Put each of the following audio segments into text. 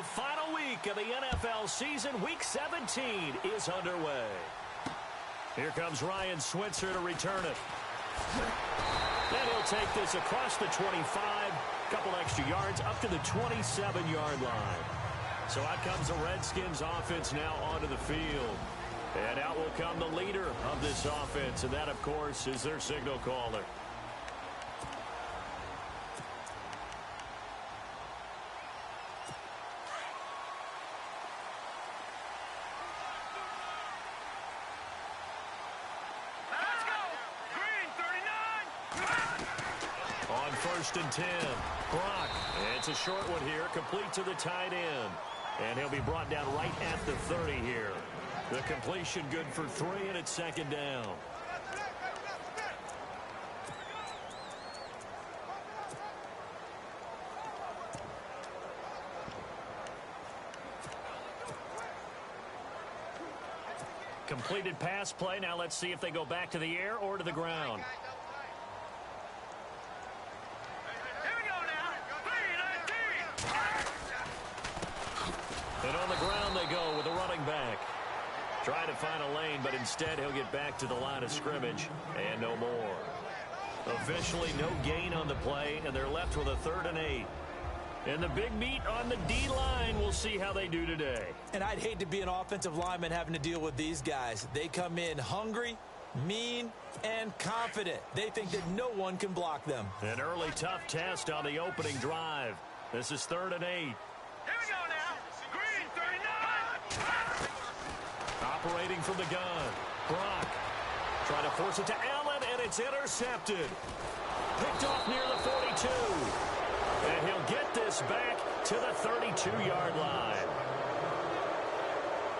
The final week of the NFL season, Week 17, is underway. Here comes Ryan Switzer to return it. And he'll take this across the 25, couple extra yards, up to the 27-yard line. So out comes the Redskins offense now onto the field. And out will come the leader of this offense, and that, of course, is their signal caller. On 1st and 10, Brock. It's a short one here, complete to the tight end. And he'll be brought down right at the 30 here. The completion good for 3, and it's 2nd down. Completed pass play. Now let's see if they go back to the air or to the ground. And on the ground they go with a running back. Trying to find a lane, but instead he'll get back to the line of scrimmage and no more. Officially no gain on the play, and they're left with a 3rd and 8. And the big meat on the D-line, we'll see how they do today. And I'd hate to be an offensive lineman having to deal with these guys. They come in hungry, mean, and confident. They think that no one can block them. An early tough test on the opening drive. This is 3rd and 8. Here we go now. Green, 39. Operating from the gun. Brock trying to force it to Allen, and it's intercepted. Picked off near the 42. And he'll get this back to the 32-yard line.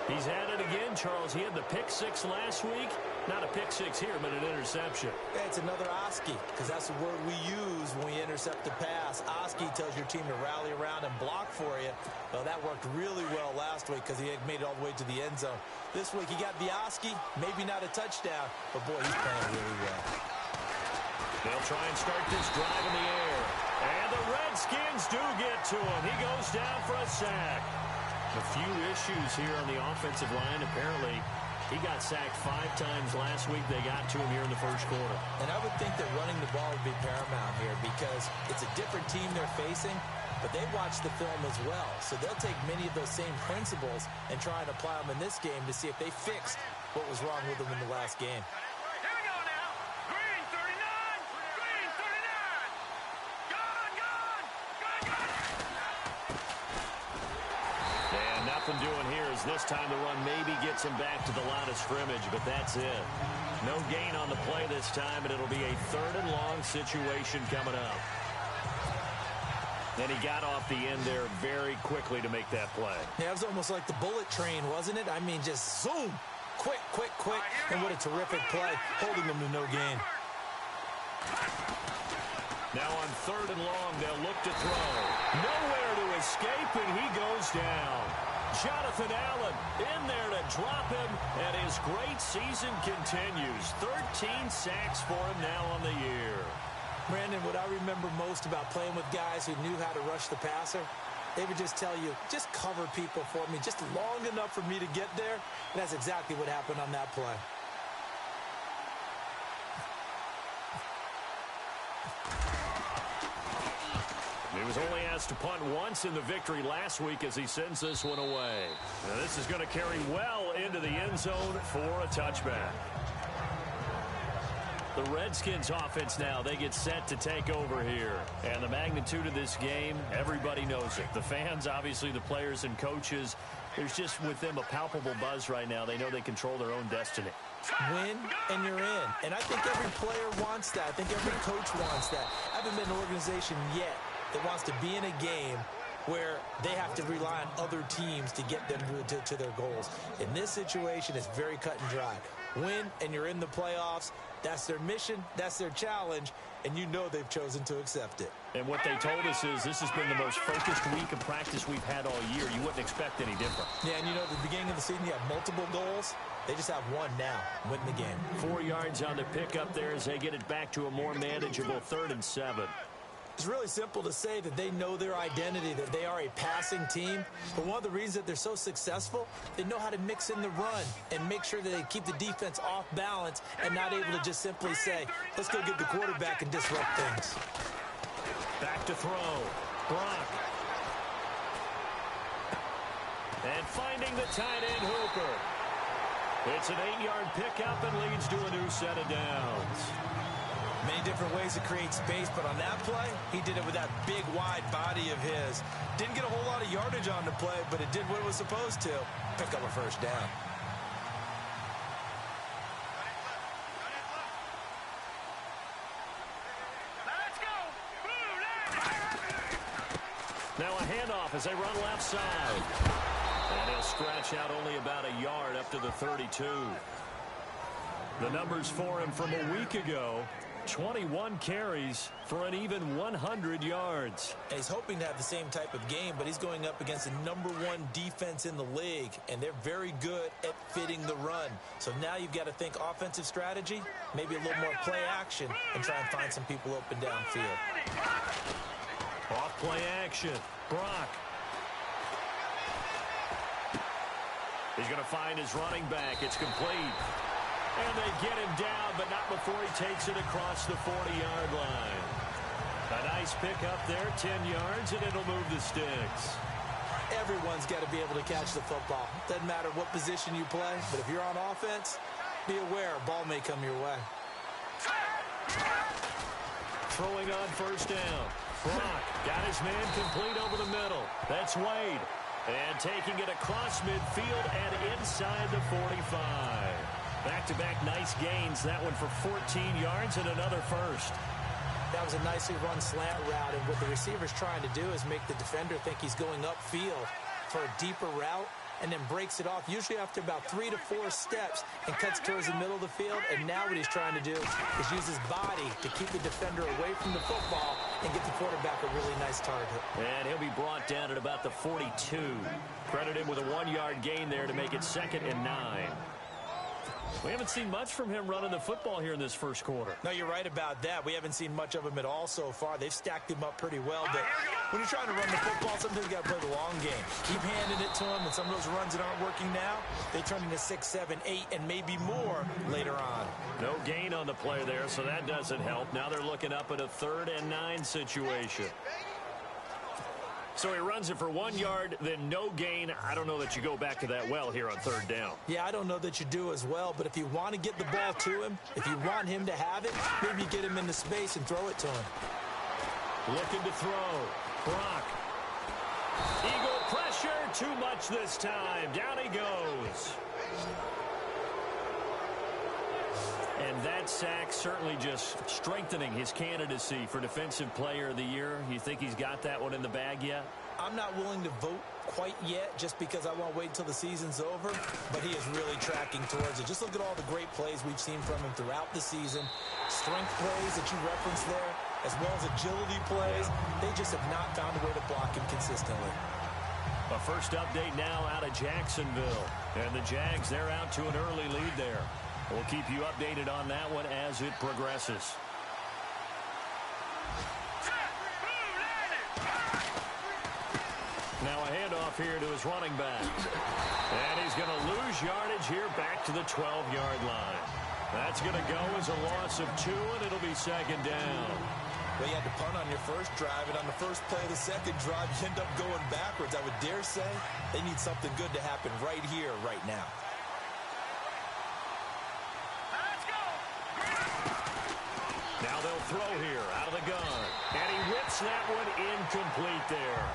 He's had it again, Charles. He had the pick 6 last week. Not a pick 6 here, but an interception. Yeah, it's another Oski, because that's the word we use when we intercept the pass. Oski tells your team to rally around and block for you. Well, that worked really well last week because he had made it all the way to the end zone. This week he got the Oski, maybe not a touchdown, but boy, he's playing really well. They'll try and start this drive in the air. And the Redskins do get to him. He goes down for a sack. A few issues here on the offensive line. Apparently, he got sacked 5 times last week. They got to him here in the first quarter. And I would think that running the ball would be paramount here because it's a different team they're facing, but they watch the film as well. So they'll take many of those same principles and try and apply them in this game to see if they fixed what was wrong with them in the last game. Here we go now. Green, 39. Green, 39. Gone, gone. Gone, gone. And nothing doing here as this time the run maybe gets him back to the line of scrimmage, but that's it. No gain on the play this time, and it'll be a 3rd and long situation coming up. And he got off the end there very quickly to make that play. Yeah, it was almost like the bullet train, wasn't it? I mean, just zoom. Quick, quick, quick. And what a terrific play, holding them to no gain. Now on 3rd and long, they'll look to throw. Nowhere to escape, and he goes down. Jonathan Allen in there to drop him, and his great season continues. 13 sacks for him now on the year. Brandon, what I remember most about playing with guys who knew how to rush the passer, they would just tell you, just cover people for me, just long enough for me to get there. And that's exactly what happened on that play. He was only asked to punt once in the victory last week as he sends this one away. Now this is going to carry well into the end zone for a touchback. The Redskins offense now, they get set to take over here. And the magnitude of this game, everybody knows it. The fans, obviously the players and coaches, there's just with them a palpable buzz right now. They know they control their own destiny. Win and you're in. And I think every player wants that. I think every coach wants that. I haven't been in an organization yet that wants to be in a game where they have to rely on other teams to get them to their goals. In this situation, it's very cut and dry. Win, and you're in the playoffs. That's their mission. That's their challenge. And you know they've chosen to accept it. And what they told us is this has been the most focused week of practice we've had all year. You wouldn't expect any different. Yeah, and you know, at the beginning of the season, you have multiple goals. They just have one now, win the game. 4 yards on the pickup there as they get it back to a more manageable 3rd and 7. It's really simple to say that they know their identity, that they are a passing team. But one of the reasons that they're so successful, they know how to mix in the run and make sure that they keep the defense off balance and not able to just simply say, let's go get the quarterback and disrupt things. Back to throw. Brock. And finding the tight end Hooper. It's an 8-yard pickup and leads to a new set of downs. Many different ways to create space, but on that play, he did it with that big, wide body of his. Didn't get a whole lot of yardage on the play, but it did what it was supposed to. Pick up a first down. Now a handoff as they run left side. And he'll scratch out only about a yard up to the 32. The numbers for him from a week ago, 21 carries for an even 100 yards. And he's hoping to have the same type of game, but he's going up against the #1 defense in the league, and they're very good at fitting the run. So now you've got to think offensive strategy, maybe a little more play action, and try and find some people open downfield. Off play action. Brock. He's going to find his running back. It's complete. And they get him down, but not before he takes it across the 40-yard line. A nice pickup there, 10 yards, and it'll move the sticks. Everyone's got to be able to catch the football. Doesn't matter what position you play, but if you're on offense, be aware a ball may come your way. Throwing on first down. Brock got his man complete over the middle. That's Wade. And taking it across midfield and inside the 45. Back-to-back nice gains. That one for 14 yards and another first. That was a nicely run slant route, and what the receiver's trying to do is make the defender think he's going upfield for a deeper route and then breaks it off, usually after about 3 to 4 steps, and cuts towards the middle of the field. And now what he's trying to do is use his body to keep the defender away from the football and get the quarterback a really nice target. And he'll be brought down at about the 42. Credited with a 1-yard gain there to make it 2nd and 9. We haven't seen much from him running the football here in this first quarter. No, you're right about that. We haven't seen much of him at all so far. They've stacked him up pretty well, but when you're trying to run the football, sometimes you got to play the long game. Keep handing it to him, and some of those runs that aren't working now, they turn into 6, 7, 8, and maybe more later on. No gain on the play there, so that doesn't help. Now they're looking up at a 3rd and 9 situation. So he runs it for 1 yard, then no gain. I don't know that you go back to that well here on 3rd down. Yeah, I don't know that you do as well, but if you want to get the ball to him, if you want him to have it, maybe get him into space and throw it to him. Looking to throw. Brock. Eagle pressure, too much this time. Down he goes. And that sack certainly just strengthening his candidacy for Defensive Player of the Year. You think he's got that one in the bag yet? I'm not willing to vote quite yet just because I want to wait until the season's over, but he is really tracking towards it. Just look at all the great plays we've seen from him throughout the season. Strength plays that you referenced there, as well as agility plays. They just have not found a way to block him consistently. A first update now out of Jacksonville. And the Jags, they're out to an early lead there. We'll keep you updated on that one as it progresses. Now a handoff here to his running back. And he's going to lose yardage here back to the 12-yard line. That's going to go as a loss of 2, and it'll be 2nd down. Well, you had to punt on your first drive, and on the first play of the second drive, you end up going backwards. I would dare say they need something good to happen right here, right now. Now they'll throw here out of the gun. And he whips that one incomplete there.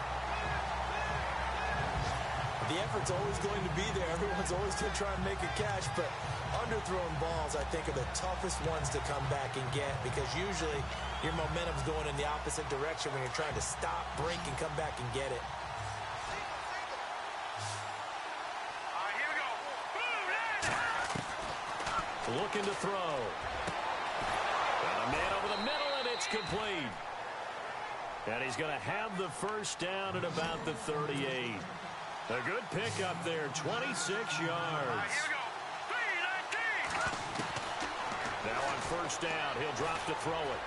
The effort's always going to be there. Everyone's always going to try and make a catch, but underthrown balls, I think, are the toughest ones to come back and get because usually your momentum's going in the opposite direction when you're trying to stop, break, and come back and get it. Looking to throw. Got a man over the middle, and it's complete. And he's going to have the first down at about the 38. A good pickup there, 26 yards. Now on first down, he'll drop to throw it.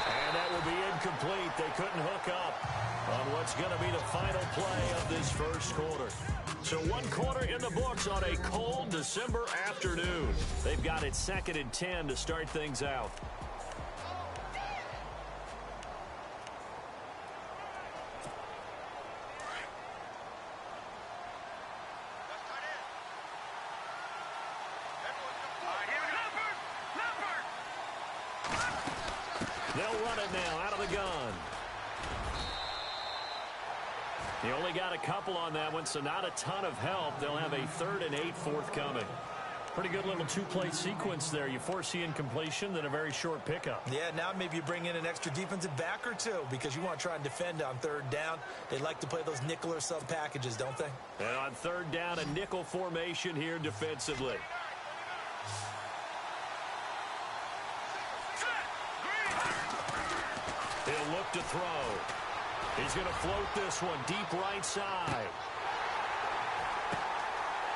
And that will be incomplete. They couldn't hook up on what's going to be the final play of this first quarter. So 1 quarter in the books on a cold December afternoon. They've got it 2nd and 10 to start things out. They'll run it now out of the gun. He only got a couple on that one, so not a ton of help. They'll have a 3rd and 8 forthcoming. Pretty good little 2-play sequence there. You force the incompletion, then a very short pickup. Yeah, now maybe you bring in an extra defensive back or two because you want to try and defend on 3rd down. They like to play those nickel or sub packages, don't they? And on 3rd down, a nickel formation here defensively. He'll look to throw. He's going to float this one deep right side.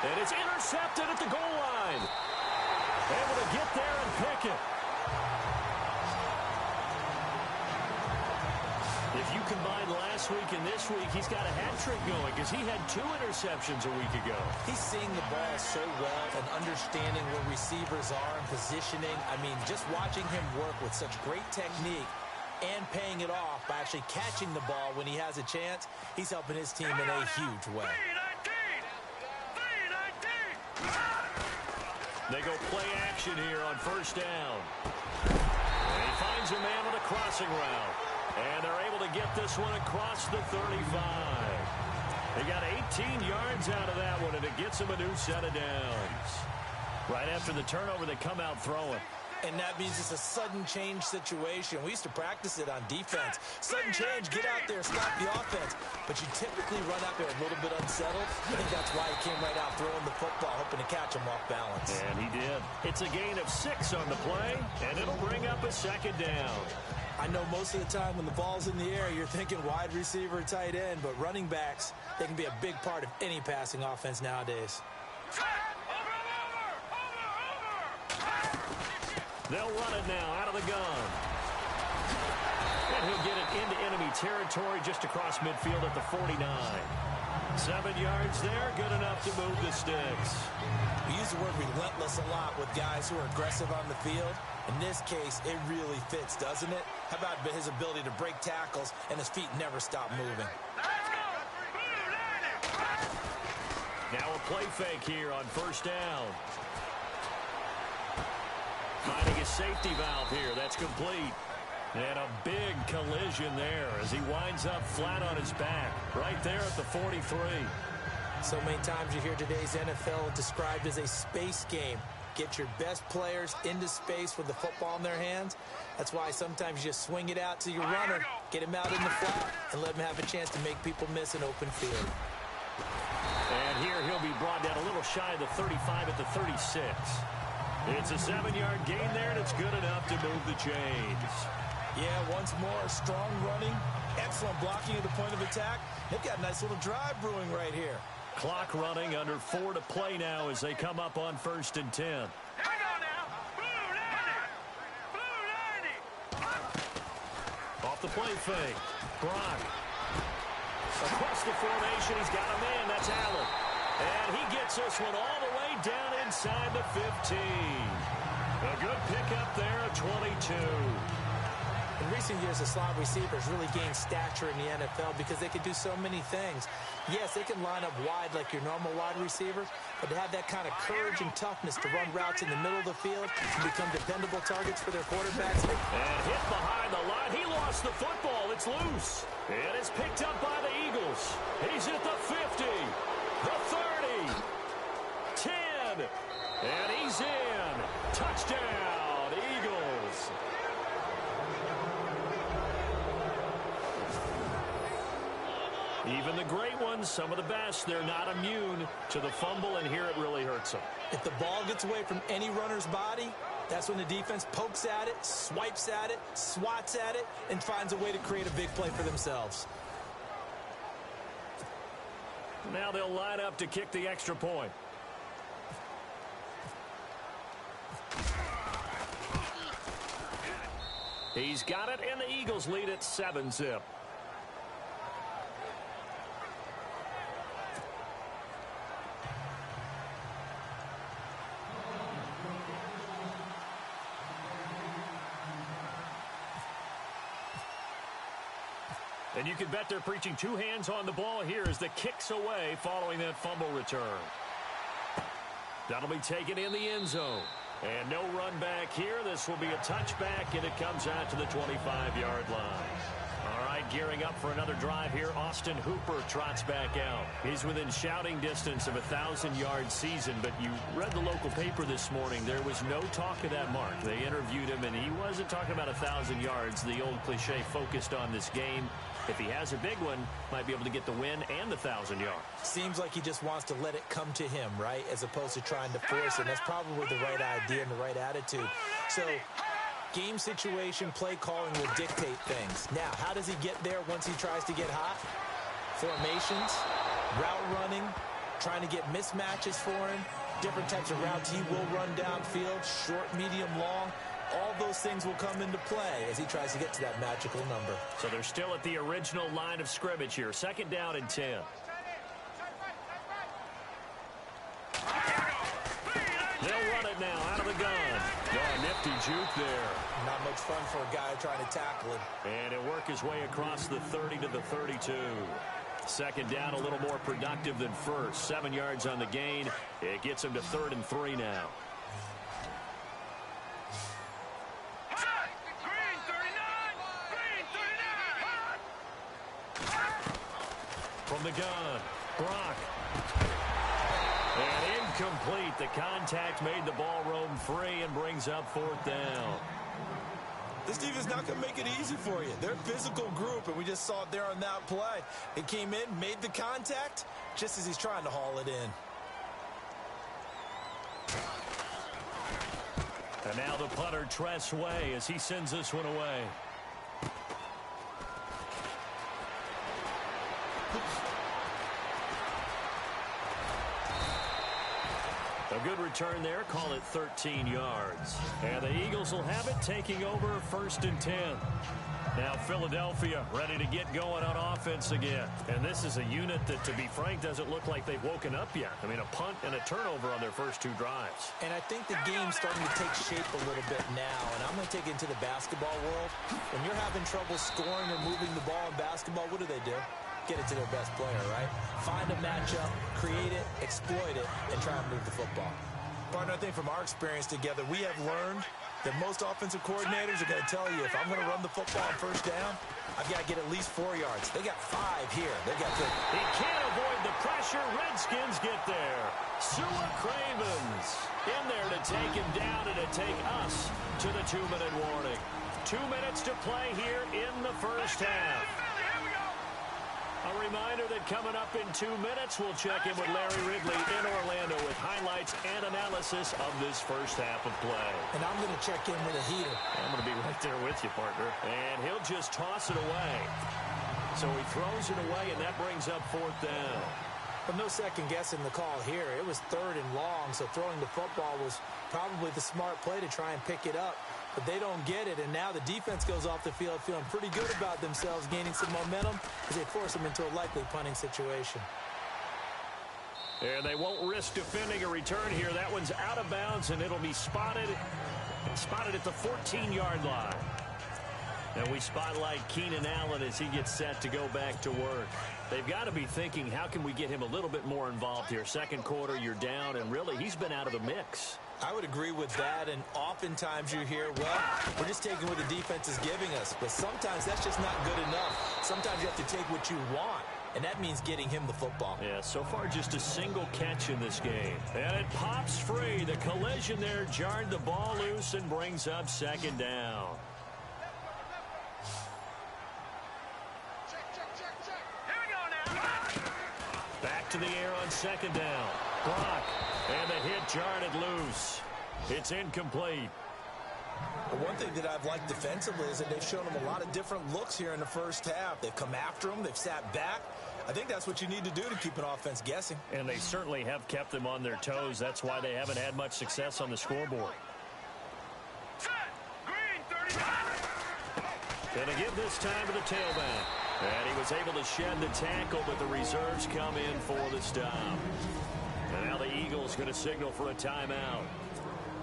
And it's intercepted at the goal line. Able to get there and pick it. If you combine last week and this week, he's got a hat trick going because he had 2 interceptions a week ago. He's seeing the ball so well and understanding where receivers are and positioning. I mean, just watching him work with such great technique and paying it off by actually catching the ball when he has a chance, he's helping his team in a huge way. They go play action here on 1st down. And he finds a man on a crossing route. And they're able to get this one across the 35. They got 18 yards out of that one, and it gets them a new set of downs. Right after the turnover, they come out throwing. And that means it's a sudden change situation. We used to practice it on defense. Sudden change, get out there, stop the offense. But you typically run out there a little bit unsettled. I think that's why he came right out throwing the football, hoping to catch him off balance. And he did. It's a gain of 6 on the play, and it'll bring up a 2nd down. I know most of the time when the ball's in the air, you're thinking wide receiver, tight end, but running backs, they can be a big part of any passing offense nowadays. They'll run it now out of the gun. And he'll get it into enemy territory just across midfield at the 49. 7 yards there, good enough to move the sticks. We use the word relentless a lot with guys who are aggressive on the field. In this case, it really fits, doesn't it? How about his ability to break tackles and his feet never stop moving? Now a play fake here on 1st down. Finding his safety valve here. That's complete. And a big collision there as he winds up flat on his back. Right there at the 43. So many times you hear today's NFL described as a space game. Get your best players into space with the football in their hands. That's why sometimes you just swing it out to your runner, get him out in the flat, and let him have a chance to make people miss an open field. And here he'll be brought down a little shy of the 35 at the 36. It's a 7-yard gain there, and it's good enough to move the chains. Yeah, once more, strong running, excellent blocking at the point of attack. They've got a nice little drive brewing right here. Clock running, under 4 to play now as they come up on 1st and 10. Hang on now. Blue 90. Off the play fake. Brock. Across the formation, he's got a man. That's Allen. And he gets this one all the way down inside the 15. A good pickup there at 22. In recent years, the slot receivers really gained stature in the NFL because they can do so many things. Yes, they can line up wide like your normal wide receiver, but to have that kind of courage and toughness to run routes in the middle of the field and become dependable targets for their quarterbacks. And hit behind the line. He lost the football. It's loose. And it's picked up by the Eagles. He's at the 50, the 30, 10, and he's in. Touchdown, Eagles. Even the great ones, some of the best, they're not immune to the fumble, and here it really hurts them. If the ball gets away from any runner's body, that's when the defense pokes at it, swipes at it, swats at it, and finds a way to create a big play for themselves. Now they'll line up to kick the extra point. He's got it, and the Eagles lead at 7-zip. And you can bet they're preaching two hands on the ball here as the kick's away following that fumble return. That'll be taken in the end zone. And no run back here. This will be a touchback, and it comes out to the 25-yard line. All right, gearing up for another drive here. Austin Hooper trots back out. He's within shouting distance of a 1,000-yard season, but you read the local paper this morning. There was no talk of that mark. They interviewed him, and he wasn't talking about 1,000 yards. The old cliche focused on this game. If he has a big one, might be able to get the win and the 1,000 yards. Seems like he just wants to let it come to him, right, as opposed to trying to force it. That's probably the right idea and the right attitude. So game situation, play calling will dictate things. Now, how does he get there once he tries to get hot? Formations, route running, trying to get mismatches for him, different types of routes he will run downfield, short, medium, long. All those things will come into play as he tries to get to that magical number. So they're still at the original line of scrimmage here. 2nd down and 10. They'll run it now out of the gun. Oh, nifty juke there. Not much fun for a guy trying to tackle him. And it'll work his way across the 30 to the 32. 2nd down, a little more productive than first. 7 yards on the gain. It gets him to 3rd and 3 now. From the gun, Brock. And incomplete. The contact made the ball roam free and brings up 4th down. This defense not going to make it easy for you. They're a physical group, and we just saw it there on that play. It came in, made the contact, just as he's trying to haul it in. And now the punter, Tress Way, as he sends this one away. A good return there. Call it 13 yards. And the Eagles will have it, taking over 1st and 10. Now Philadelphia ready to get going on offense again. And this is a unit that, to be frank, doesn't look like they've woken up yet. I mean, a punt and a turnover on their first 2 drives. And I think the game's starting to take shape a little bit now. And I'm going to take it into the basketball world. When you're having trouble scoring or moving the ball in basketball, what do? Get it to their best player, right? Find a matchup, create it, exploit it, and try and move the football. Partner, I think from our experience together, we have learned that most offensive coordinators are going to tell you, if I'm going to run the football on 1st down, I've got to get at least 4 yards. They got 5 here. They got good. He can't avoid the pressure. Redskins get there. Sua Cravens in there to take him down and to take us to the 2-minute warning. 2 minutes to play here in the first half. A reminder that coming up in 2 minutes, we'll check in with Larry Ridley in Orlando with highlights and analysis of this first half of play. And I'm going to check in with a heater. I'm going to be right there with you, partner. And he'll just toss it away. So he throws it away, and that brings up 4th down. But no second guessing the call here. It was 3rd and long, so throwing the football was probably the smart play to try and pick it up. But they don't get it, and now the defense goes off the field feeling pretty good about themselves, gaining some momentum as they force them into a likely punting situation. And they won't risk defending a return here. That one's out of bounds, and it'll be spotted at the 14-yard line. And we spotlight Keenan Allen as he gets set to go back to work. They've got to be thinking, how can we get him a little bit more involved here? 2nd quarter, you're down, and really, he's been out of the mix. I would agree with that, and oftentimes you hear, well, we're just taking what the defense is giving us. But sometimes that's just not good enough. Sometimes you have to take what you want, and that means getting him the football. Yeah, so far just a single catch in this game. And it pops free. The collision there jarred the ball loose and brings up 2nd down. Back to the air on 2nd down. Brock. And the hit jarred it loose. It's incomplete. But one thing that I've liked defensively is that they've shown them a lot of different looks here in the first half. They've come after them. They've sat back. I think that's what you need to do to keep an offense guessing. And they certainly have kept them on their toes. That's why they haven't had much success on the scoreboard. Set. Green, 39. Going to give this time to the tailback. And he was able to shed the tackle, but the reserves come in for the stop. And now the Eagles going to signal for a timeout.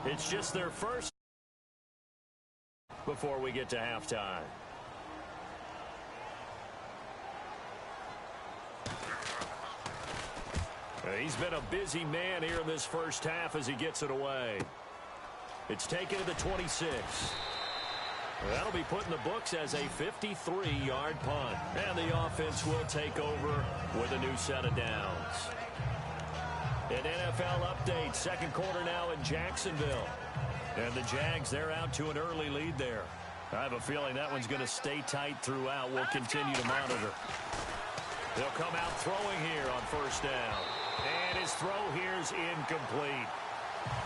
It's just their first before we get to halftime. He's been a busy man here in this first half as he gets it away. It's taken to the 26. That'll be put in the books as a 53-yard punt. And the offense will take over with a new set of downs. An NFL update, second quarter now in Jacksonville. And the Jags, they're out to an early lead there. I have a feeling that one's going to stay tight throughout. We'll continue to monitor. They'll come out throwing here on first down. And his throw here is incomplete.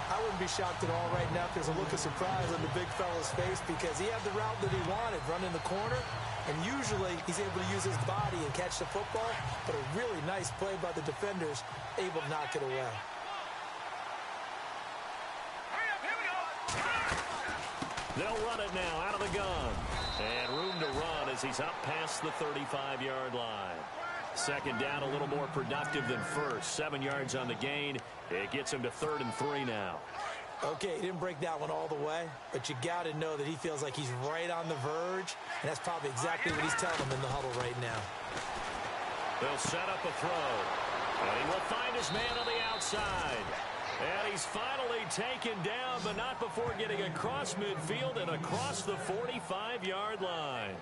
I wouldn't be shocked at all right now if there's a look of surprise on the big fella's face because he had the route that he wanted, running the corner, and usually he's able to use his body and catch the football, but a really nice play by the defenders, able to knock it away. They'll run it now out of the gun. And room to run as he's up past the 35-yard line. Second down, a little more productive than first. 7 yards on the gain. It gets him to 3rd and 3 now. Okay, he didn't break that one all the way, but you got to know that he feels like he's right on the verge, and that's probably exactly what he's telling him in the huddle right now. They'll set up a throw. And he will find his man on the outside. And he's finally taken down, but not before getting across midfield and across the 45-yard line.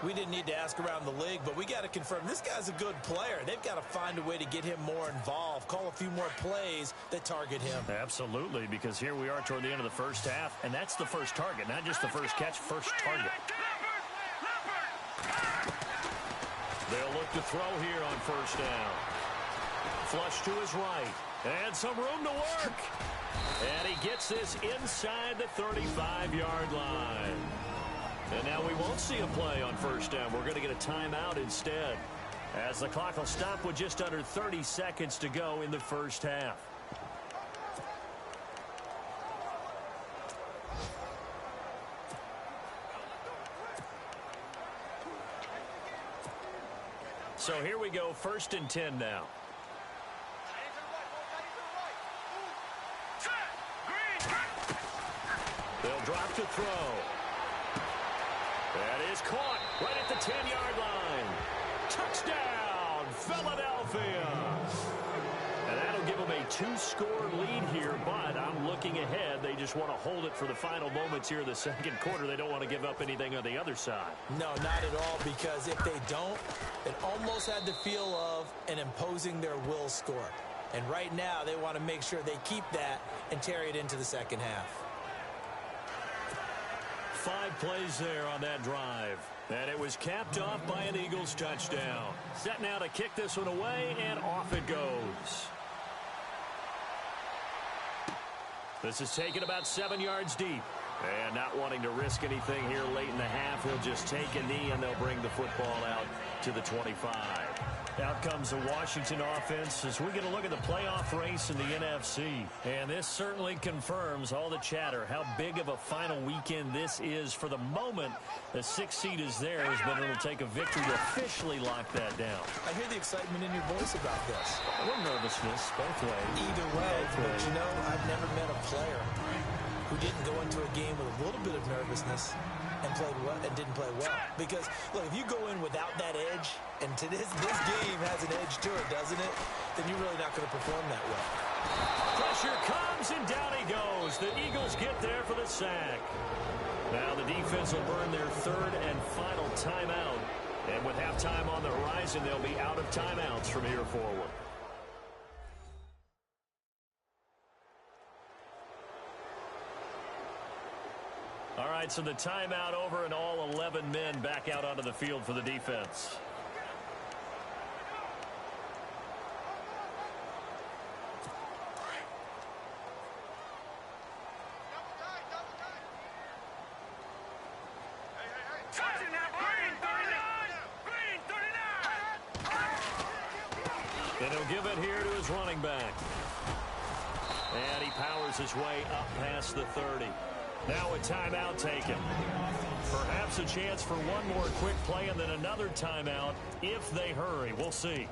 We didn't need to ask around the league, but we got to confirm this guy's a good player. They've got to find a way to get him more involved, call a few more plays that target him. Absolutely, because here we are toward the end of the first half, and that's the first target, not just the first catch, first target. They'll look to throw here on first down. Flush to his right, and some room to work. And he gets this inside the 35-yard line. And now we won't see a play on first down. We're going to get a timeout instead, as the clock will stop with just under 30 seconds to go in the first half. So here we go, 1st and 10 now. They'll drop to throw. That is caught right at the 10-yard line. Touchdown, Philadelphia. And that'll give them a 2-score lead here, but I'm looking ahead. They just want to hold it for the final moments here in the second quarter. They don't want to give up anything on the other side. No, not at all, because if they don't, it almost had the feel of an imposing their will score. And right now, they want to make sure they keep that and carry it into the second half. 5 plays there on that drive. And it was capped off by an Eagles touchdown. Set now to kick this one away, and off it goes. This is taken about 7 yards deep. And not wanting to risk anything here late in the half, he'll just take a knee, and they'll bring the football out to the 25. Out comes the Washington offense as we get a look at the playoff race in the NFC. And this certainly confirms all the chatter, how big of a final weekend this is. For the moment, the 6th seed is theirs, but it'll take a victory to officially lock that down. I hear the excitement in your voice about this. A little nervousness both ways. Either way, but you know, I've never met a player who didn't go into a game with a little bit of nervousness and played well and didn't play well. Because look, if you go in without that edge, and to this game has an edge to it, doesn't it? Then you're really not going to perform that well. Pressure comes, and down he goes. The Eagles get there for the sack. Now the defense will burn their 3rd and final timeout. And with halftime on the horizon, they'll be out of timeouts from here forward. All right, so the timeout over, and all 11 men back out onto the field for the defense. And he'll give it here to his running back. And he powers his way up past the 30. Now a timeout taken. Perhaps a chance for one more quick play and then another timeout if they hurry. We'll see.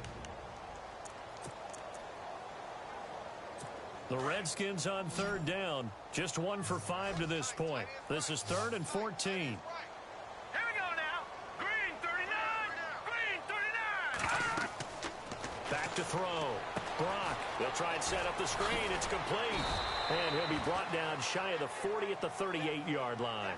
The Redskins on third down. Just 1 for 5 to this point. This is 3rd and 14. Here we go now. Green 39. Green 39. Back to throw. Brock will try and set up the screen. It's complete. And he'll be brought down shy of the 40 at the 38-yard line.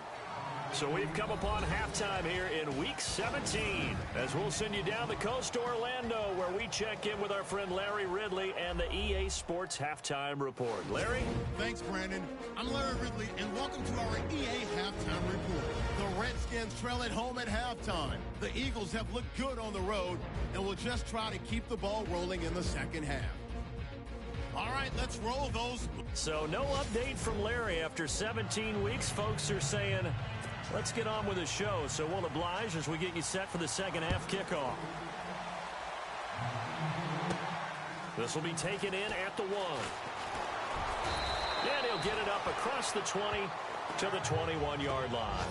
So we've come upon halftime here in Week 17 as we'll send you down the coast to Orlando where we check in with our friend Larry Ridley and the EA Sports Halftime Report. Larry? Thanks, Brandon. I'm Larry Ridley, and welcome to our EA Halftime Report. The Redskins trail at home at halftime. The Eagles have looked good on the road and will just try to keep the ball rolling in the second half. All right, let's roll those. So no update from Larry after 17 weeks. Folks are saying, let's get on with the show. So we'll oblige as we get you set for the second half kickoff. This will be taken in at the 1. And he'll get it up across the 20 to the 21-yard line.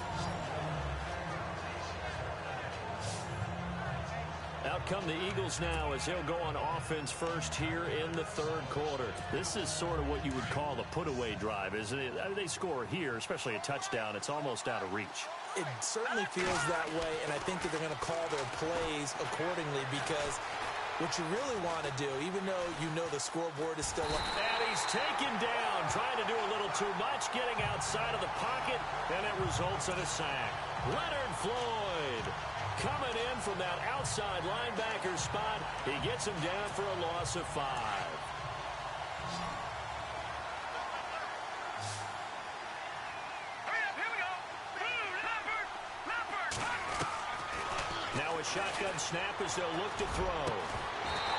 Out come the Eagles now as they'll go on offense first here in the third quarter. This is sort of what you would call the put-away drive, isn't it? I mean, they score here, especially a touchdown. It's almost out of reach. It certainly feels that way, and I think that they're going to call their plays accordingly because what you really want to do, even though you know the scoreboard is still up. And he's taken down, trying to do a little too much, getting outside of the pocket, and it results in a sack. Leonard Floyd coming in from that outside linebacker spot. He gets him down for a loss of 5. Now a shotgun snap as they'll look to throw.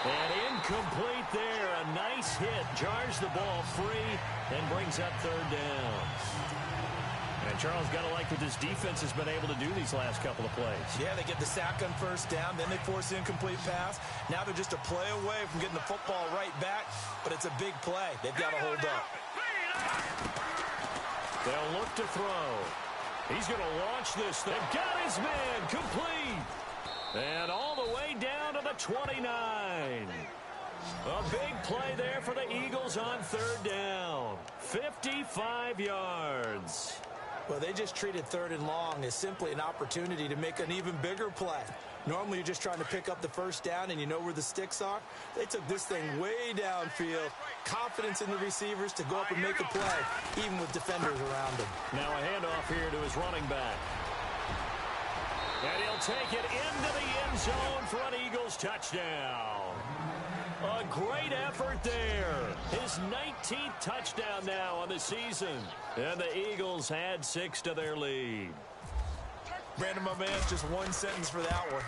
And incomplete there. A nice hit. Jars the ball free and brings up third down. And Charles, got to like what this defense has been able to do these last couple of plays. Yeah, they get the sack on first down, then they force an incomplete pass. Now they're just a play away from getting the football right back, but it's a big play. They've got to hold up. They'll look to throw. He's going to launch this thing. Got his man complete. And all the way down to the 29. A big play there for the Eagles on third down. 55 yards. Well, they just treated 3rd and long as simply an opportunity to make an even bigger play. Normally, you're just trying to pick up the first down and you know where the sticks are. They took this thing way downfield. Confidence in the receivers to go up and make a play, even with defenders around them. Now a handoff here to his running back. And he'll take it into the end zone for an Eagles touchdown. A great effort there. His 19th touchdown now on the season. And the Eagles add 6 to their lead. Brandon, my man, just one sentence for that one.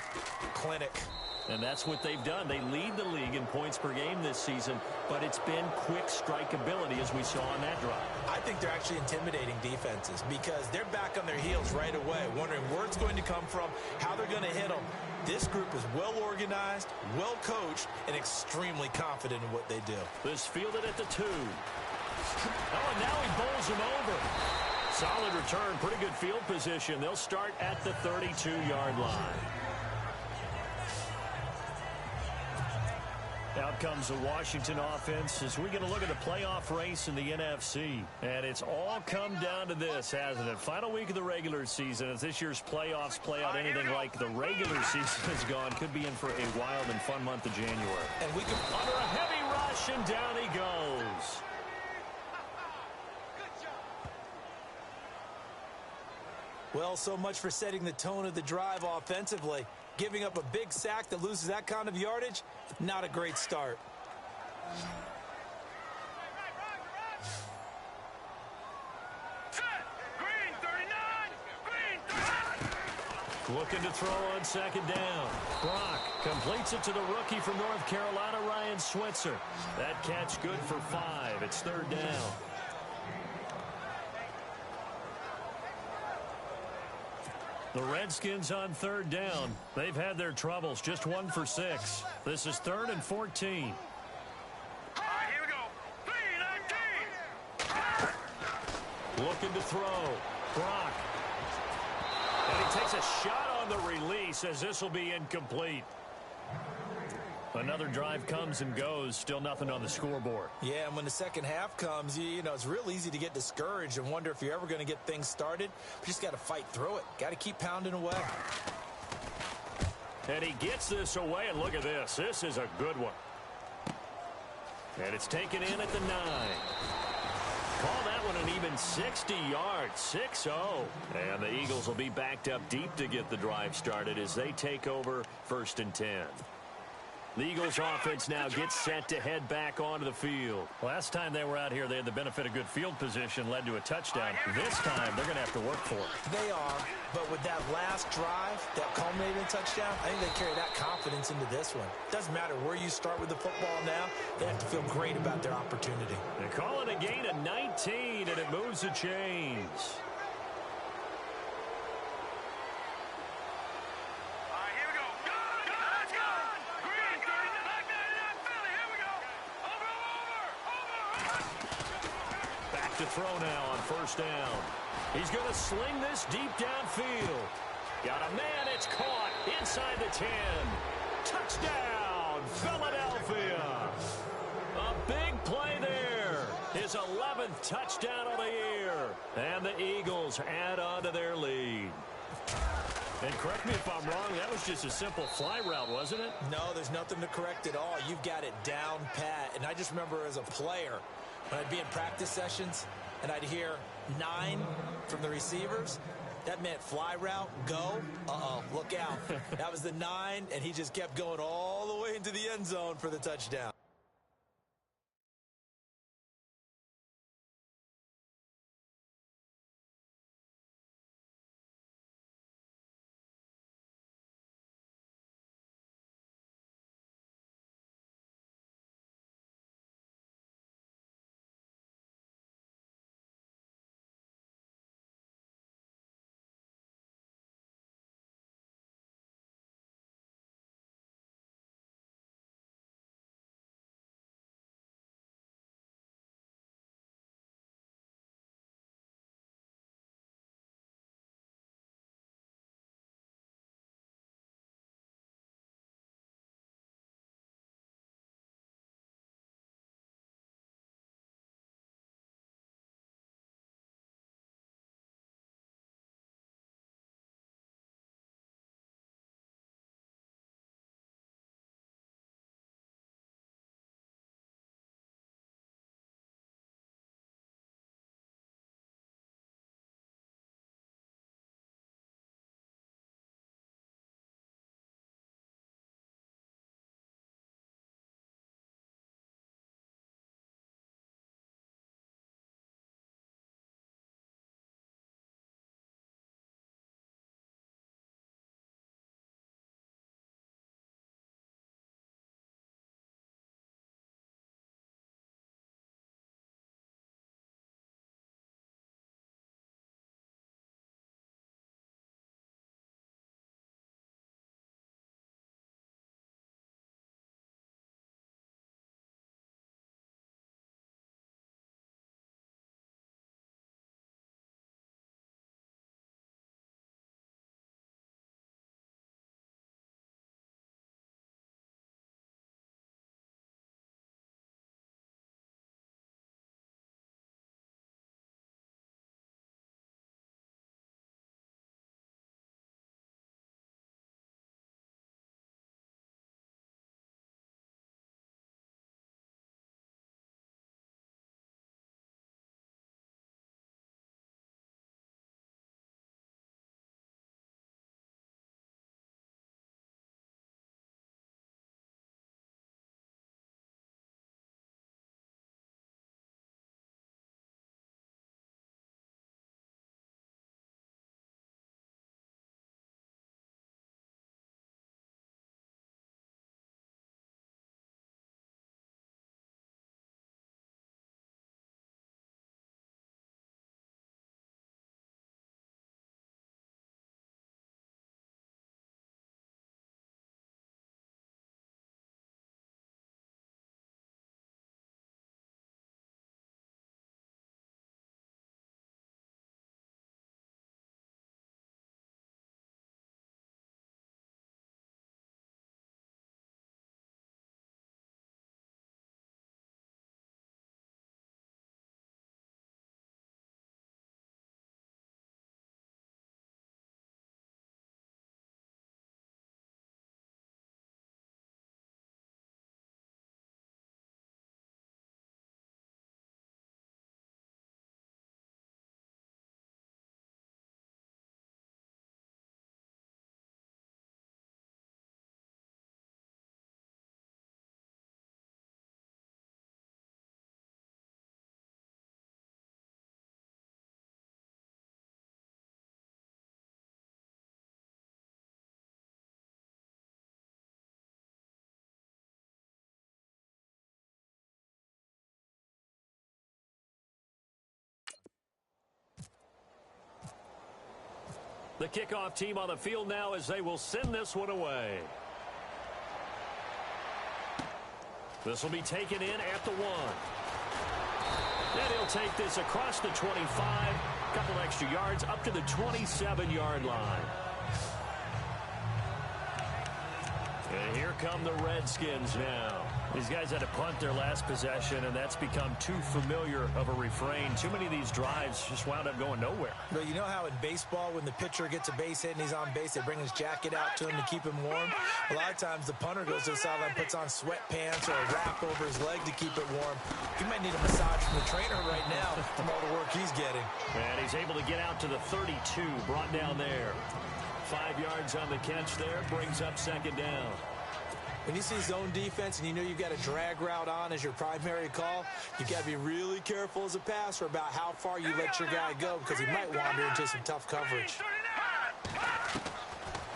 Clinic. And that's what they've done. They lead the league in points per game this season, but it's been quick strikeability as we saw on that drive. I think they're actually intimidating defenses because they're back on their heels right away, wondering where it's going to come from, how they're going to hit them. This group is well organized, well coached, and extremely confident in what they do. This fielded at the 2. Oh, and now he bowls him over. Solid return, pretty good field position. They'll start at the 32-yard line. Out comes the Washington offense as we get a look at the playoff race in the NFC. And it's all come down to this, hasn't it? Final week of the regular season. As this year's playoffs play out anything like the regular season has gone, could be in for a wild and fun month of January. And we can under a heavy rush, and down he goes. Well, so much for setting the tone of the drive offensively. Giving up a big sack that loses that kind of yardage, not a great start. Green 39. Green 39. Looking to throw on second down. Brock completes it to the rookie from North Carolina, Ryan Switzer. That catch good for 5. It's third down. The Redskins on third down. They've had their troubles. Just 1 for 6. This is 3rd and 14. All right, here we go. 319. Looking to throw. Brock. And he takes a shot on the release as this will be incomplete. Another drive comes and goes. Still nothing on the scoreboard. Yeah, and when the second half comes, you know, it's real easy to get discouraged and wonder if you're ever going to get things started. But you just got to fight through it. Got to keep pounding away. And he gets this away, and look at this. This is a good one. And it's taken in at the 9. Call that one an even 60 yards, 6-0. And the Eagles will be backed up deep to get the drive started as they take over 1st and 10. The Eagles offense now gets set to head back onto the field. Last time they were out here, they had the benefit of good field position, led to a touchdown. This time, they're going to have to work for it. They are, but with that last drive, that culminating touchdown, I think they carry that confidence into this one. Doesn't matter where you start with the football now, they have to feel great about their opportunity. They call it a gain of 19, and it moves the chains. To throw now on 1st down. He's going to sling this deep downfield. Got a man, it's caught inside the 10. Touchdown, Philadelphia. A big play there. His 11th touchdown of the year. And the Eagles add on to their lead. And correct me if I'm wrong, that was just a simple fly route, wasn't it? No, there's nothing to correct at all. You've got it down pat. And I just remember as a player, when I'd be in practice sessions and I'd hear 9 from the receivers, that meant fly route, go, look out. That was the 9, and he just kept going all the way into the end zone for the touchdown. The kickoff team on the field now as they will send this one away. This will be taken in at the 1. And he'll take this across the 25. A couple extra yards up to the 27-yard line. And here come the Redskins now. These guys had to punt their last possession, and that's become too familiar of a refrain. Too many of these drives just wound up going nowhere. But you know how in baseball, when the pitcher gets a base hit and he's on base, they bring his jacket out to him to keep him warm? A lot of times the punter goes to the sideline, puts on sweatpants or a wrap over his leg to keep it warm. He might need a massage from the trainer right now from all the work he's getting. And he's able to get out to the 32, brought down there. 5 yards on the catch there, brings up second down. When you see zone defense and you know you've got a drag route on as your primary call, you've got to be really careful as a passer about how far you let your guy go because he might wander into some tough coverage.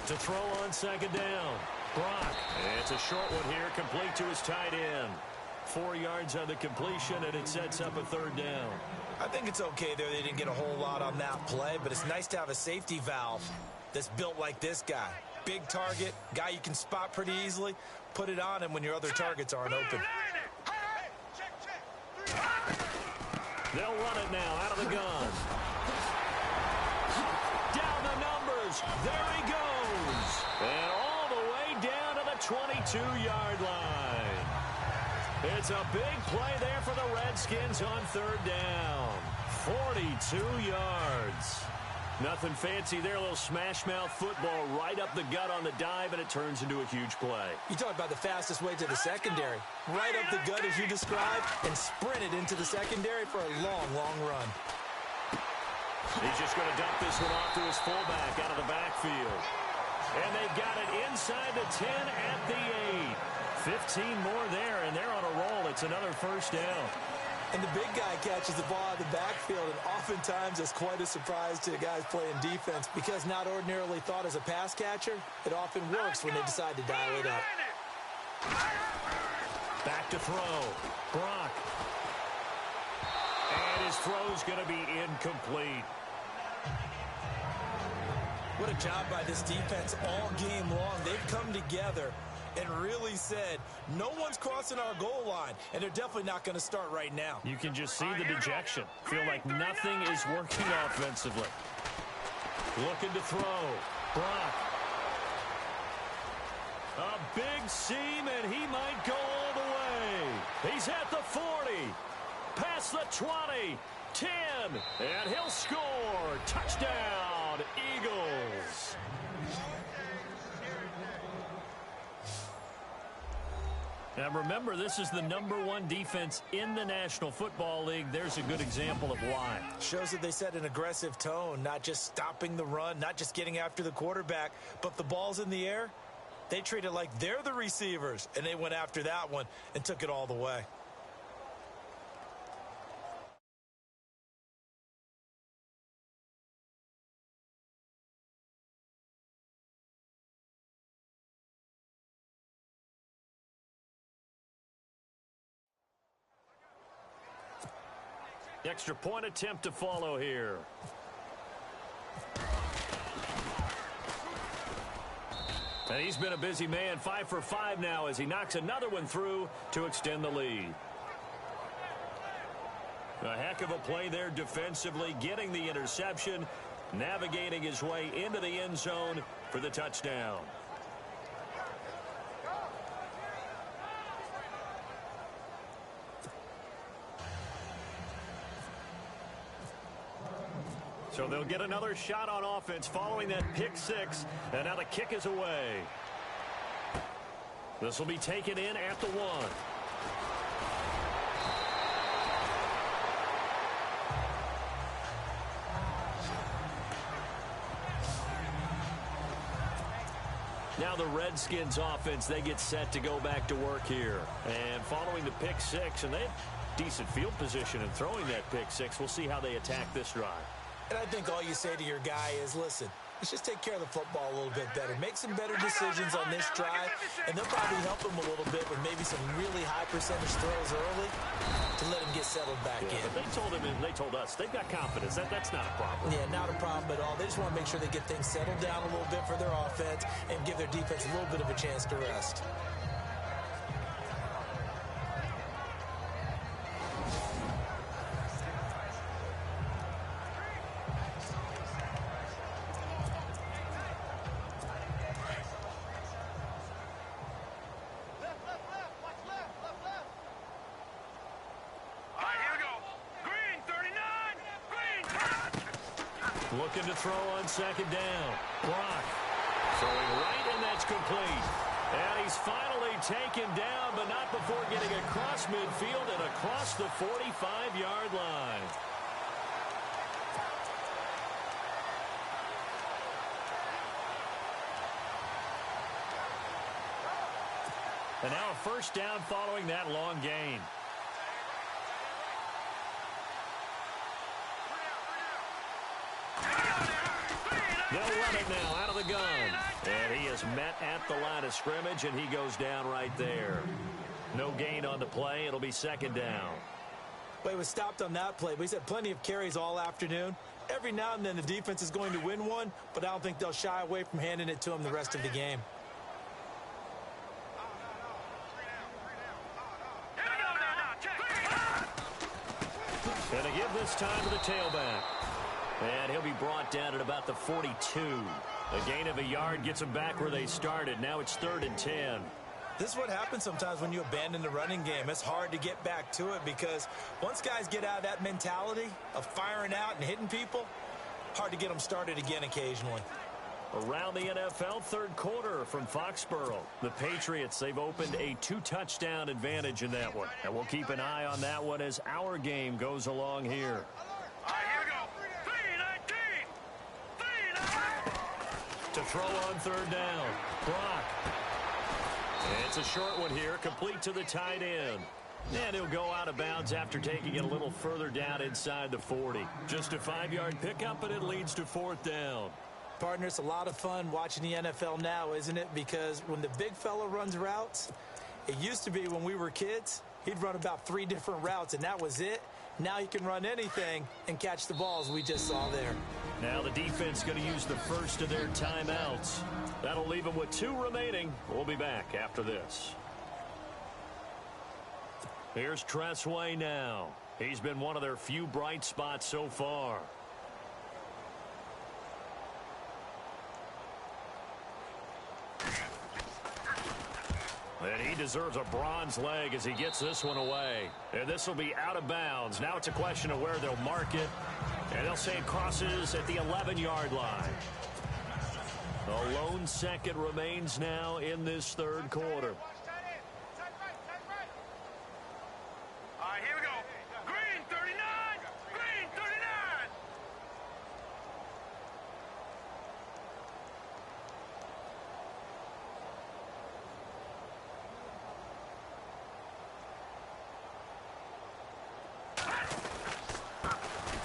To throw on second down, Brock. It's a short one here, complete to his tight end. 4 yards on the completion, and it sets up a third down. I think it's okay there. They didn't get a whole lot on that play, but it's nice to have a safety valve that's built like this guy. Big target, guy you can spot pretty easily. Put it on him when your other targets aren't open. They'll run it now out of the gun. Down the numbers. There he goes. And all the way down to the 22-yard line. It's a big play there for the Redskins on third down. 42 yards. Nothing fancy there, a little smash-mouth football right up the gut on the dive, and it turns into a huge play. You talk about the fastest way to the secondary. Right up the gut as you described, and sprinted into the secondary for a long, long run. He's just going to dump this one off to his fullback out of the backfield. And they've got it inside the 10 at the 8. 15 more there, and they're on a roll. It's another first down. And the big guy catches the ball out of the backfield, and oftentimes it's quite a surprise to the guys playing defense because not ordinarily thought as a pass catcher, it often works when they decide to dial it up. Back to throw. Brock. And his throw's going to be incomplete. What a job by this defense all game long. They've come together and really said, no one's crossing our goal line, and they're definitely not going to start right now. You can just see the dejection. Feel like nothing is working offensively. Looking to throw. Brock. A big seam, and he might go all the way. He's at the 40. Past the 20. 10. And he'll score. Touchdown, Eagles. And remember, this is the #1 defense in the National Football League. There's a good example of why. Shows that they set an aggressive tone, not just stopping the run, not just getting after the quarterback, but if the ball's in the air, they treat it like they're the receivers, and they went after that one and took it all the way. Extra point attempt to follow here. And he's been a busy man, 5 for 5 now as he knocks another one through to extend the lead. A heck of a play there defensively, getting the interception, navigating his way into the end zone for the touchdown. So they'll get another shot on offense following that pick six. And now the kick is away. This will be taken in at the 1. Now the Redskins offense, they get set to go back to work here. And following the pick six, and they have decent field position in throwing that pick six. We'll see how they attack this drive. And I think all you say to your guy is, listen, let's just take care of the football a little bit better. Make some better decisions on this drive, and they'll probably help them a little bit with maybe some really high percentage throws early to let them get settled back in. But they told us they've got confidence. That's not a problem. Yeah, not a problem at all. They just want to make sure they get things settled down a little bit for their offense and give their defense a little bit of a chance to rest. Looking to throw on second down. Brock throwing right, and that's complete. And he's finally taken down, but not before getting across midfield and across the 45-yard line. And now a first down following that long gain. They'll run it now out of the gun. And he is met at the line of scrimmage, and he goes down right there. No gain on the play. It'll be second down. Well, he was stopped on that play, but he's had plenty of carries all afternoon. Every now and then the defense is going to win one, but I don't think they'll shy away from handing it to him the rest of the game. And they give this time to the tailback. And he'll be brought down at about the 42. A gain of a yard gets them back where they started. Now it's 3rd and 10. This is what happens sometimes when you abandon the running game. It's hard to get back to it because once guys get out of that mentality of firing out and hitting people, hard to get them started again occasionally. Around the NFL, third quarter from Foxborough. The Patriots, they've opened a 2-touchdown advantage in that one. And we'll keep an eye on that one as our game goes along here. All right, here we go. 3-19. To throw on third down. Brock. It's a short one here, complete to the tight end. And he'll go out of bounds after taking it a little further down inside the 40. Just a 5-yard pickup, and it leads to 4th down. Partner, it's a lot of fun watching the NFL now, isn't it? Because when the big fella runs routes, it used to be when we were kids, he'd run about 3 different routes, and that was it. Now he can run anything and catch the balls we just saw there. Now the defense going to use the first of their timeouts. That'll leave them with 2 remaining. We'll be back after this. Here's Tressway now. He's been one of their few bright spots so far. And he deserves a bronze leg as he gets this one away. And this will be out of bounds. Now it's a question of where they'll mark it. And they'll say it crosses at the 11-yard line. A lone second remains now in this third quarter. All right, here we go. Green 39. Green 39.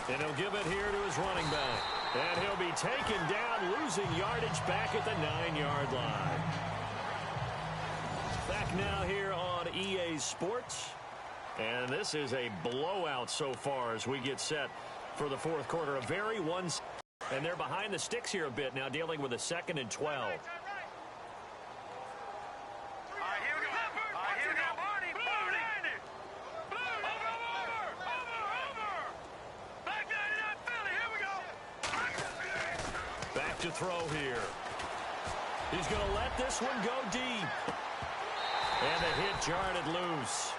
And he'll give it here to his running back. And he'll be taken down, losing yardage back at the 9-yard line. Back now here on EA Sports. And this is a blowout so far as we get set for the fourth quarter. A very one. And they're behind the sticks here a bit now, dealing with a 2nd and 12. To throw here. He's going to let this one go deep. And the hit jarred it loose.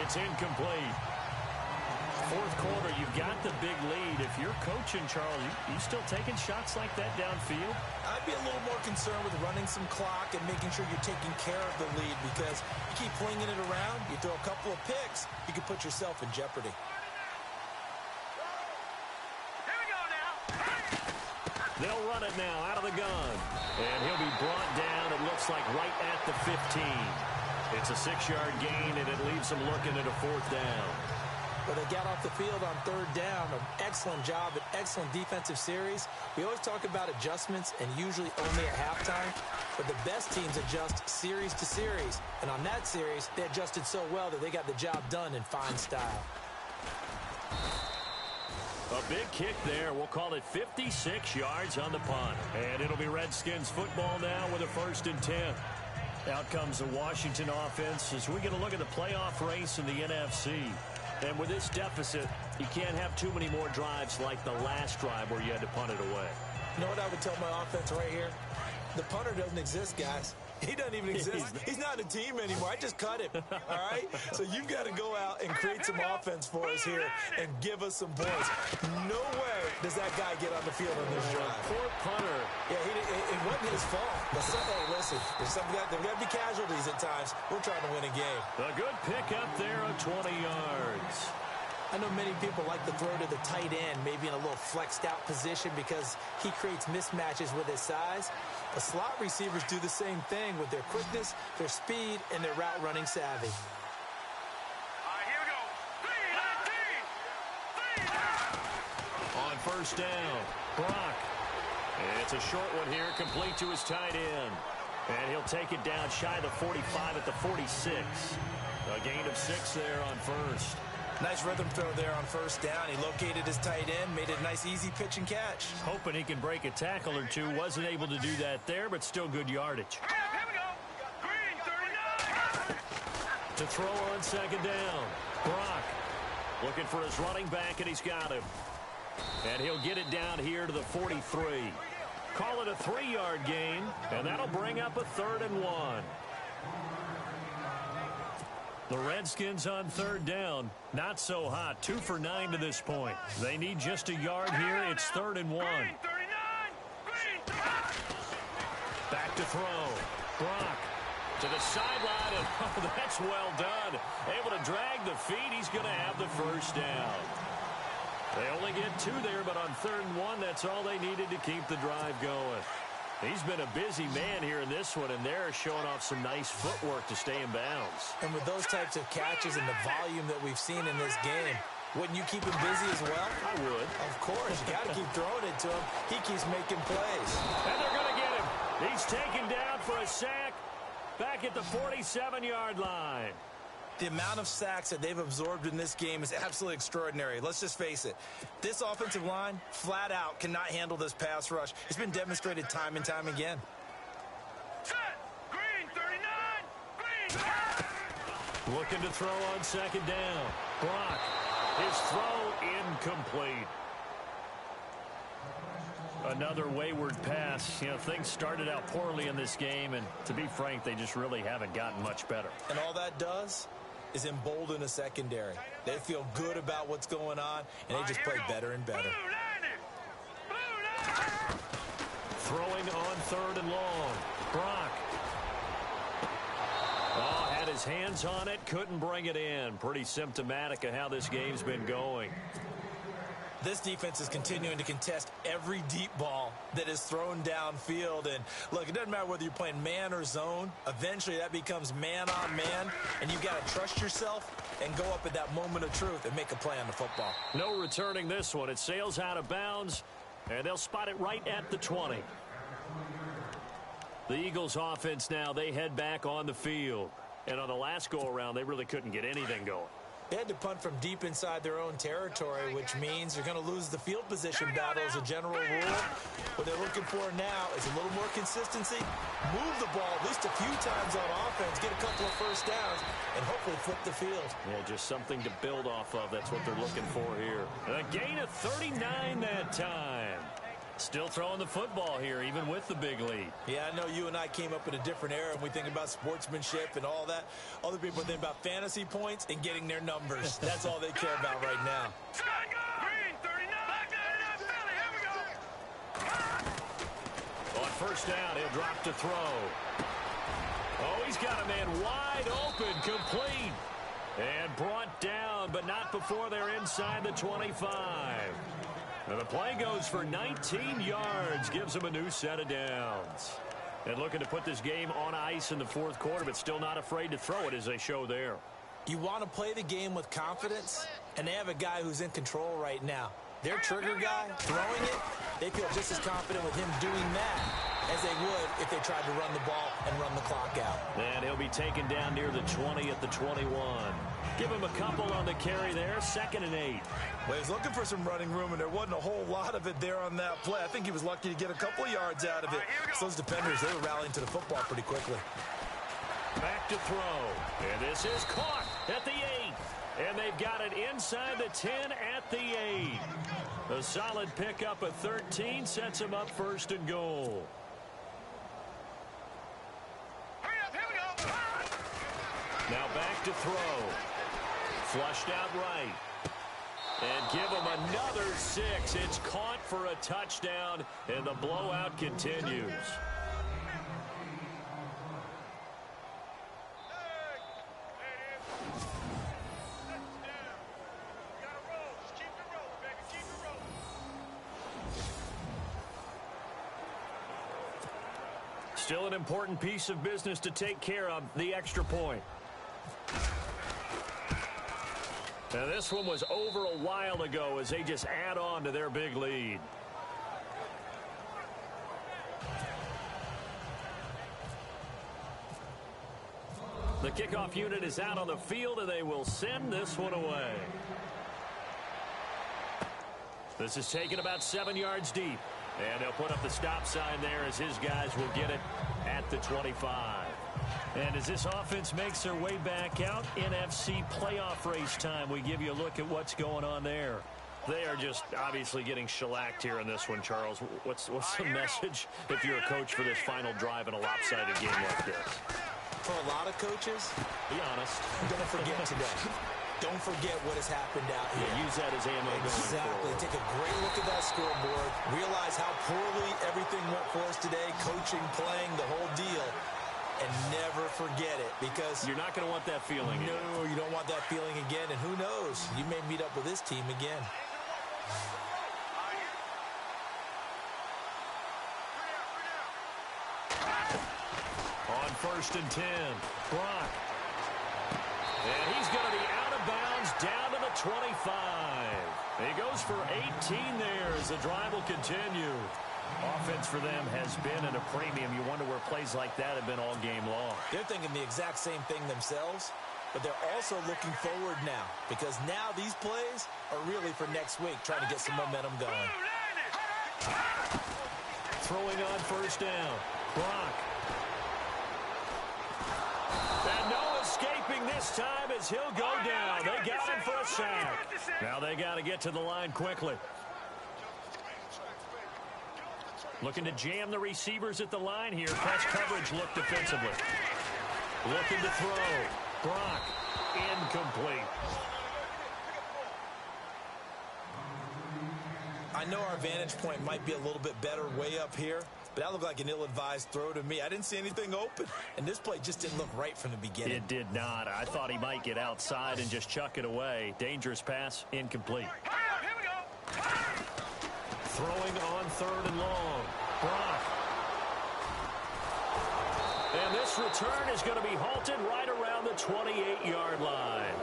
It's incomplete. Fourth quarter, you've got the big lead. If you're coaching, Charles, you still taking shots like that downfield? I'd be a little more concerned with running some clock and making sure you're taking care of the lead because you keep flinging it around, you throw a couple of picks, you can put yourself in jeopardy. They'll run it now out of the gun. And he'll be brought down, it looks like, right at the 15. It's a 6-yard gain, and it leaves them looking at a 4th down. Well, they got off the field on third down. An excellent job, an excellent defensive series. We always talk about adjustments and usually only at halftime, but the best teams adjust series to series. And on that series, they adjusted so well that they got the job done in fine style. A big kick there. We'll call it 56 yards on the punt. And it'll be Redskins football now with a 1st and 10. Out comes the Washington offense as we get a look at the playoff race in the NFC. And with this deficit, you can't have too many more drives like the last drive where you had to punt it away. You know what I would tell my offense right here? The punter doesn't exist, guys. He doesn't even exist. He's not a team anymore. I just cut him, all right? So you've got to go out and create some offense for us here and give us some points. No way does that guy get on the field on this drive. Poor punter. Yeah, it wasn't his fault. But hey, listen, there's got to be casualties at times. We're trying to win a game. A good pickup there of 20 yards. I know many people like to throw to the tight end, maybe in a little flexed out position because he creates mismatches with his size. The slot receivers do the same thing with their quickness, their speed, and their route running savvy. All right, here we go. On 1st down, Brock. It's a short one here, complete to his tight end. And he'll take it down shy of the 45 at the 46. A gain of 6 there on 1st. Nice rhythm throw there on 1st down. He located his tight end, made it a nice easy pitch and catch. Hoping he can break a tackle or two. Wasn't able to do that there, but still good yardage. Here we go. Green 39. To throw on 2nd down, Brock looking for his running back, and he's got him. And he'll get it down here to the 43. Call it a 3-yard gain, and that'll bring up a 3rd and 1. The Redskins on 3rd down. Not so hot. 2 for 9 to this point. They need just a yard here. It's 3rd and 1. Green 39. Back to throw. Brock to the sideline, and oh, that's well done. Able to drag the feet. He's going to have the 1st down. They only get 2 there, but on 3rd and 1, that's all they needed to keep the drive going. He's been a busy man here in this one, and they're showing off some nice footwork to stay in bounds. And with those types of catches and the volume that we've seen in this game, wouldn't you keep him busy as well? I would. Of course. You got to keep throwing it to him. He keeps making plays. And they're going to get him. He's taken down for a sack back at the 47-yard line. The amount of sacks that they've absorbed in this game is absolutely extraordinary. Let's just face it. This offensive line, flat out, cannot handle this pass rush. It's been demonstrated time and time again. Set. Green 39. Green. Looking to throw on 2nd down. Brock. His throw incomplete. Another wayward pass. You know, things started out poorly in this game, and to be frank, they just really haven't gotten much better. And all that does is embolden a secondary. They feel good about what's going on, and they just play better and better. Throwing on 3rd and long. Brock. Oh, had his hands on it, couldn't bring it in. Pretty symptomatic of how this game's been going. This defense is continuing to contest every deep ball that is thrown downfield. And, look, it doesn't matter whether you're playing man or zone. Eventually, that becomes man-on-man, and you've got to trust yourself and go up at that moment of truth and make a play on the football. No returning this one. It sails out of bounds, and they'll spot it right at the 20. The Eagles offense now, they head back on the field. And on the last go-around, they really couldn't get anything going. They had to punt from deep inside their own territory, which means they're going to lose the field position battle as a general rule. What they're looking for now is a little more consistency, move the ball at least a few times on offense, get a couple of 1st downs, and hopefully flip the field. Yeah, just something to build off of. That's what they're looking for here. A gain of 39 that time. Still throwing the football here, even with the big lead. Yeah, I know you and I came up in a different era, and we think about sportsmanship and all that. Other people think about fantasy points and getting their numbers. That's all they care about right now. Green 39. Here we go. On 1st down, he'll drop to throw. Oh, he's got a man wide open, complete. And brought down, but not before they're inside the 25. And the play goes for 19 yards, gives them a new set of downs. And looking to put this game on ice in the 4th quarter, but still not afraid to throw it as they show there. You want to play the game with confidence, and they have a guy who's in control right now. Their trigger guy, throwing it, they feel just as confident with him doing that as they would if they tried to run the ball and run the clock out. And he'll be taken down near the 20 at the 21. Give him a couple on the carry there, 2nd and 8. Well, he was looking for some running room, and there wasn't a whole lot of it there on that play. I think he was lucky to get a couple of yards out of it. So those defenders, they were rallying to the football pretty quickly. Back to throw. And this is caught at the 8. And they've got it inside the 10 at the 8. A solid pickup at 13 sets him up 1st and goal. Now back to throw. Flushed out right. And give him another 6. It's caught for a touchdown, and the blowout continues. Still an important piece of business to take care of, the extra point. Now this one was over a while ago as they just add on to their big lead. The kickoff unit is out on the field, and they will send this one away. This is taken about 7 yards deep. And they'll put up the stop sign there as his guys will get it at the 25. And as this offense makes their way back out, NFC playoff race time, we give you a look at what's going on there. They are just obviously getting shellacked here in this one, Charles. What's the message if you're a coach for this final drive in a lopsided game like this? For a lot of coaches, be honest, don't forget today. Don't forget what has happened out here. Yeah, use that as ammo going forward. Exactly. Take a great look at that scoreboard. Realize how poorly everything went for us today. Coaching, playing, the whole deal. And never forget it, because you're not going to want that feeling again. No, you don't want that feeling again. And who knows? You may meet up with this team again. On 1st and 10, Brock. And he's going to be out of bounds down to the 25. He goes for 18 there as the drive will continue. Offense for them has been at a premium. You wonder where plays like that have been all game long. They're thinking the exact same thing themselves, but they're also looking forward now, because now these plays are really for next week, trying to get some momentum going. Throwing on 1st down. Brock. And no escaping this time as he'll go down. They got him for a sack. Now they got to get to the line quickly. Looking to jam the receivers at the line here. Press coverage look defensively. Looking to throw. Brock. Incomplete. I know our vantage point might be a little bit better way up here, but that looked like an ill-advised throw to me. I didn't see anything open, and this play just didn't look right from the beginning. It did not. I thought he might get outside and just chuck it away. Dangerous pass, incomplete. Here we go. Throwing on 3rd and long. Brock. And this return is going to be halted right around the 28-yard line.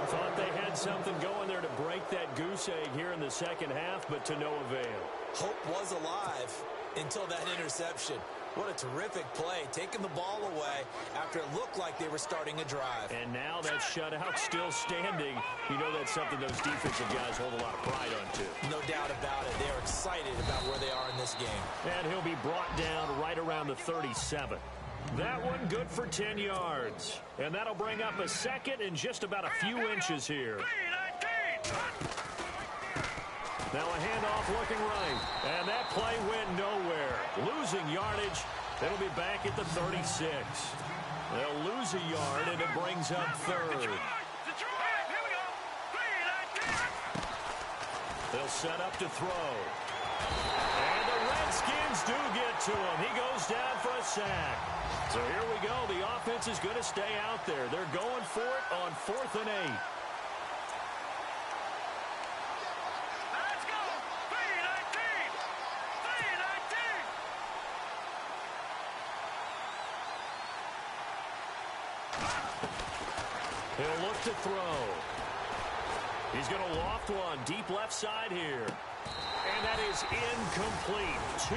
Thought they had something going there to break that goose egg here in the second half, but to no avail. Hope was alive until that interception. What a terrific play, taking the ball away after it looked like they were starting a drive. And now that shutout still standing. You know that's something those defensive guys hold a lot of pride on, too. No doubt about it. They're excited about where they are in this game. And he'll be brought down right around the 37. That one good for 10 yards. And that'll bring up a second and just about a few inches here. Now a handoff looking right. And that play went nowhere. Losing yardage. It'll be back at the 36. They'll lose a yard, and it brings up 3rd. They'll set up to throw. And the Redskins do get to him. He goes down for a sack. So here we go. The offense is going to stay out there. They're going for it on 4th and 8. Let's go. 3-19. 3-19. He'll look to throw. He's going to loft one deep left side here. And that is incomplete. 2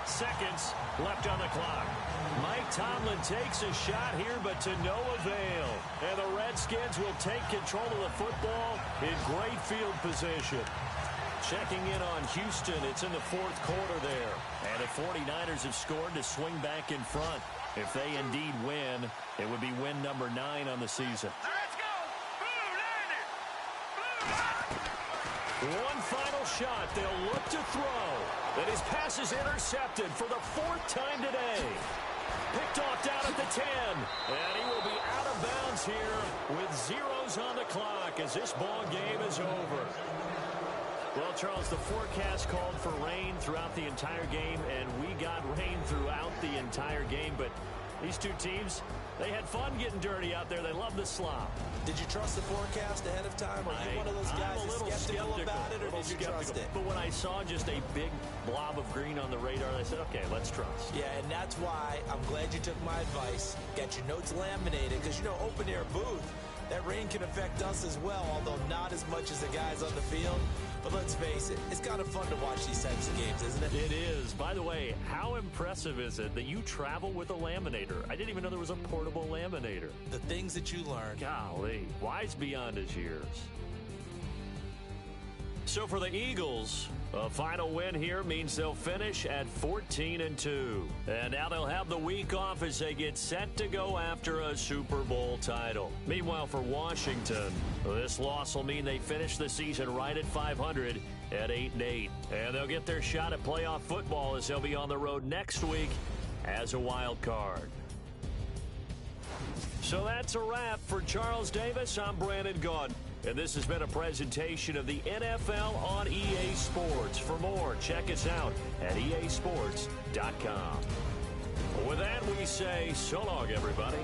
seconds left on the clock. Mike Tomlin takes a shot here, but to no avail. And the Redskins will take control of the football in great field position. Checking in on Houston. It's in the 4th quarter there. And the 49ers have scored to swing back in front. If they indeed win, it would be win number 9 on the season. Let's go! Blue landed! Blue landed! One final shot. They'll look to throw. And his pass is intercepted for the 4th time today. Picked off down at the 10. And he will be out of bounds here with zeros on the clock as this ball game is over. Well, Charles, the forecast called for rain throughout the entire game, and we got rain throughout the entire game. But these two teams, they had fun getting dirty out there. They love the slop. Did you trust the forecast ahead of time? Are you one of those guys that's skeptical about it, or did you trust it? But when I saw just a big blob of green on the radar, I said, okay, let's trust. Yeah, and that's why I'm glad you took my advice. Got your notes laminated, because, you know, open-air booth, that rain can affect us as well, although not as much as the guys on the field. But let's face it, it's kind of fun to watch these types of games, isn't it? It is. By the way, how impressive is it that you travel with a laminator? I didn't even know there was a portable laminator. The things that you learn. Golly, wise beyond his years. So for the Eagles, a final win here means they'll finish at 14-2. And now they'll have the week off as they get set to go after a Super Bowl title. Meanwhile, for Washington, this loss will mean they finish the season right at 500 at 8-8. And they'll get their shot at playoff football as they'll be on the road next week as a wild card. So that's a wrap. For Charles Davis, I'm Brandon Gaudin. And this has been a presentation of the NFL on EA Sports. For more, check us out at easports.com. With that, we say so long, everybody.